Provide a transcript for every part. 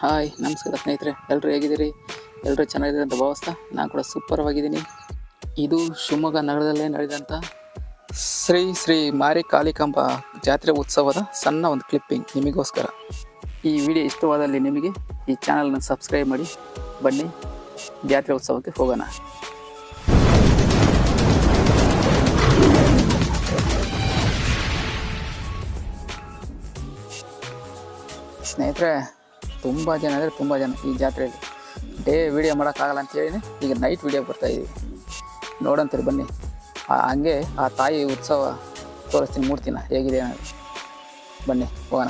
Hi ನಮಸ್ಕಾರ ಸ್ನೇಹಿತರೆ, ಎಲ್ಲರೂ ಹೇಗಿದ್ದೀರಿ? ಎಲ್ಲರೂ ಚೆನ್ನಾಗಿದ್ದೀರಿ ಅಂತ ಭಾವಿಸ್ತಾ ನಾನು ಕೂಡ ಸೂಪರ್ವಾಗಿದ್ದೀನಿ. ಇದು ಶಿವಮೊಗ್ಗ ನಗರದಲ್ಲೇ ನಡೆದಂಥ ಶ್ರೀ ಶ್ರೀ ಮಾರಿ ಕಾಳಿಕಾಂಬ ಜಾತ್ರೆ ಉತ್ಸವದ ಸಣ್ಣ ಒಂದು ಕ್ಲಿಪ್ಪಿಂಗ್ ನಿಮಗೋಸ್ಕರ. ಈ ವಿಡಿಯೋ ಇಷ್ಟವಾದಲ್ಲಿ ನಿಮಗೆ ಈ ಚಾನಲ್ನ ಸಬ್ಸ್ಕ್ರೈಬ್ ಮಾಡಿ. ಬನ್ನಿ ಜಾತ್ರೆ ಉತ್ಸವಕ್ಕೆ ಹೋಗೋಣ. ಸ್ನೇಹಿತರೆ, ತುಂಬ ಜನ ಅಂದರೆ ತುಂಬ ಜನ ಈ ಜಾತ್ರೆಯಲ್ಲಿ. ಡೇ ವಿಡಿಯೋ ಮಾಡೋಕ್ಕಾಗಲ್ಲ ಅಂತೇಳಿ ಈಗ ನೈಟ್ ವಿಡಿಯೋ ಬರ್ತಾಯಿದ್ದೀವಿ. ನೋಡಂತೀರಿ ಬನ್ನಿ. ಹಂಗೆ ಆ ತಾಯಿ ಉತ್ಸವ ತೋರಿಸ್ತೀನಿ, ಮೂರ್ತಿನ ಹೇಗಿದೆ ಅನ್ನೋದು. ಬನ್ನಿ ಹೋಗೋಣ.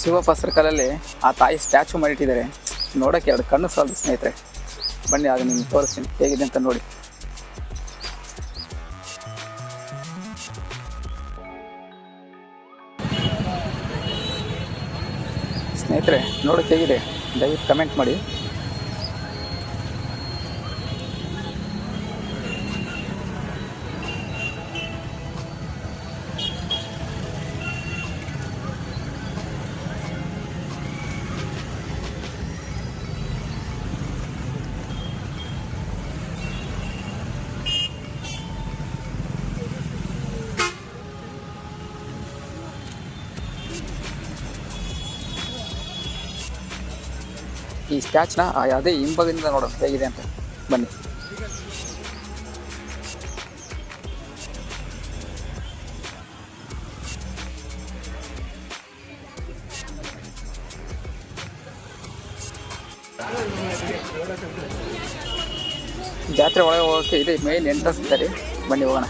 ಶಿವಪ್ಪ ಕಾಲಲ್ಲಿ ಆ ತಾಯಿ ಸ್ಟ್ಯಾಚು ಮಾಡಿಟ್ಟಿದ್ದಾರೆ. ನೋಡೋಕ್ಕೆ ಎರಡು ಕಣ್ಣು ಸಾಲದು ಸ್ನೇಹಿತರೆ. ಬನ್ನಿ, ಅದು ನಿಮ್ಗೆ ತೋರಿಸ್ತೀನಿ ಹೇಗಿದೆ ಅಂತ ನೋಡಿ. ಸ್ನೇಹಿತರೆ, ನೋಡೋಕ್ಕೆ ಹೇಗಿದೆ ದಯವಿಟ್ಟು ಕಮೆಂಟ್ ಮಾಡಿ. ಈ ಸ್ಟ್ಯಾಚ್ನ ಅದೇ ಹಿಂಭಾಗದಿಂದ ನೋಡೋಣ ಹೇಗಿದೆ ಅಂತ. ಬನ್ನಿ. ಜಾತ್ರೆ ಒಳಗೆ ಹೋಗೋಕ್ಕೆ ಇದೆ ಮೇನ್ ಎಂಟ್ರೆನ್ಸ್ ಇದ್ದಾರೆ. ಬನ್ನಿ ಹೋಗೋಣ.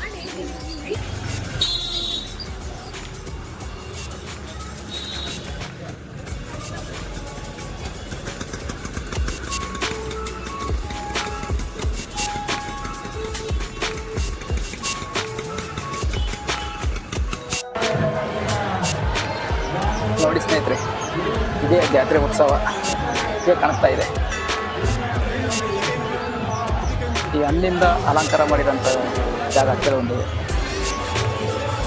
ನೋಡಿ ಸ್ನೇಹಿತರೆ, ಇದೇ ಜಾತ್ರೆ ಉತ್ಸವ ಹೀಗೆ ಕಾಣಿಸ್ತಾ ಇದೆ. ಈ ಹಣ್ಣಿಂದ ಅಲಂಕಾರ ಮಾಡಿದಂಥ ಜಾಗ ಕೆಲವೊಂದಿದೆ.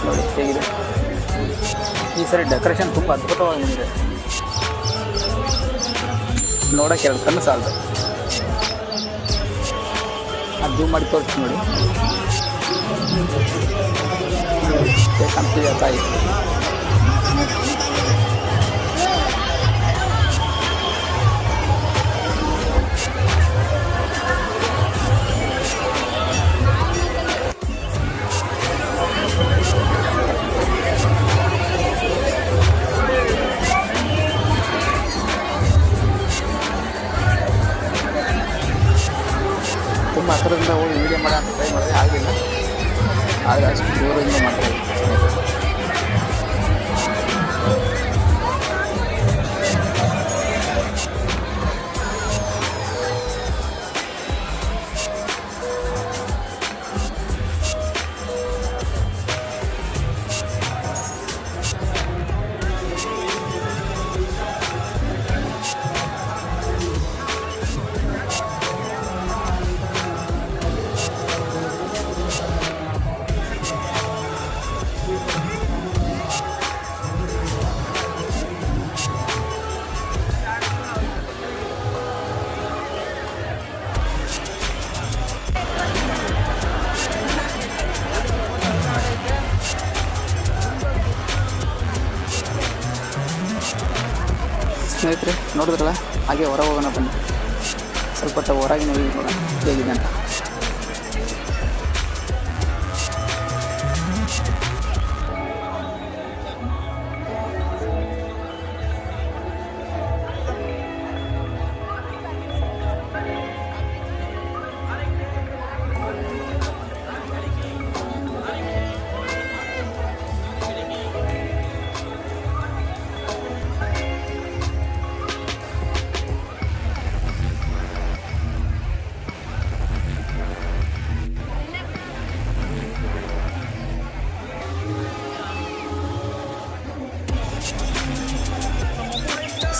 ನೋಡಿ ಹೇಗಿದೆ. ಈ ಸರಿ ಡೆಕೋರೇಷನ್ ತುಂಬ ಅದ್ಭುತವಾಗಿ ಬಂದಿದೆ. ನೋಡೋಕ್ಕೆ ಎರಡು ಕಣ್ಣು ಸಾಲದು. ಅದು ಜೂಮ್ ಮಾಡಿ ತೋರಿಸ್ತೀನಿ ನೋಡಿ. ಕಾಣಿಸ್ತಿದೆ ತಾಯಿ. ತುಂಬ ಹತ್ತಿರದಿಂದ ಹೋಗಿ ವೀಡಿಯೋ ಮಾಡೋ ಅಂತ ಟ್ರೈ ಮಾಡಿದೆ, ಆಗಲಿಲ್ಲ. ಆದರೆ ಅಷ್ಟು ದೂರದಿಂದ ಮಾಡ್ತಾ ಇದ್ದೀನಿ. ನೋಡಿದ್ರಲ್ಲ, ಹಾಗೆ ಹೊರ ಹೋಗೋಣ ಬನ್ನಿ. ಸ್ವಲ್ಪ ಹೊರಗಿನ ವ್ಯೂ ನೋಡೋಣ ಹೇಗಿದೆ ಅಂತ.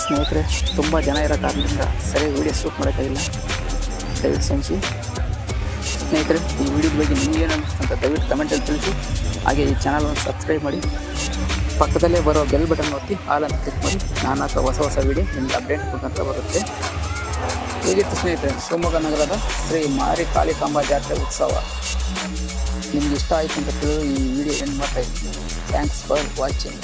ಸ್ನೇಹಿತರೆ, ತುಂಬ ಜನ ಇರೋ ಕಾರಣದಿಂದ ಸರಿಯಾಗಿ ವೀಡಿಯೋ ಶೂಟ್ ಮಾಡೋಕ್ಕಾಗಿಲ್ಲ, ದಯವಿಟ್ಟು ಕ್ಷಮಿಸಿ. ಸ್ನೇಹಿತರೆ, ಈ ವಿಡಿಯೋದ ಬಗ್ಗೆ ನಿಮಗೇನು ಅನ್ನಿಸ್ತು ಅಂತ ದಯವಿಟ್ಟು ಕಮೆಂಟಲ್ಲಿ ತಿಳಿಸಿ. ಹಾಗೆ ಈ ಚಾನಲನ್ನು ಸಬ್ಸ್ಕ್ರೈಬ್ ಮಾಡಿ, ಪಕ್ಕದಲ್ಲೇ ಬರೋ ಬೆಲ್ ಬಟನ್ ಒತ್ತಿ ಆಲ್ ಅಂತ ಕ್ಲಿಕ್ ಮಾಡಿ. ನಾನು ಹಾಕೋ ಹೊಸ ವಿಡಿಯೋ ನಿಮಗೆ ಅಪ್ಡೇಟ್ ಮುಖಾಂತರ ಬರುತ್ತೆ. ಹೇಗಿತ್ತು ಸ್ನೇಹಿತರೆ ಶಿವಮೊಗ್ಗ ನಗರದ ಶ್ರೀ ಮಾರಿ ಕಾಳಿಕಾಂಬಾ ಜಾತ್ರೆ ಉತ್ಸವ? ನಿಮ್ಗೆ ಇಷ್ಟ ಆಯಿತು ಅಂತ ತಿಳಿದು ಈ ವಿಡಿಯೋ ಎಂಡ್ ಮಾಡ್ತಾಯಿದ್ದೀನಿ. Thanks for watching.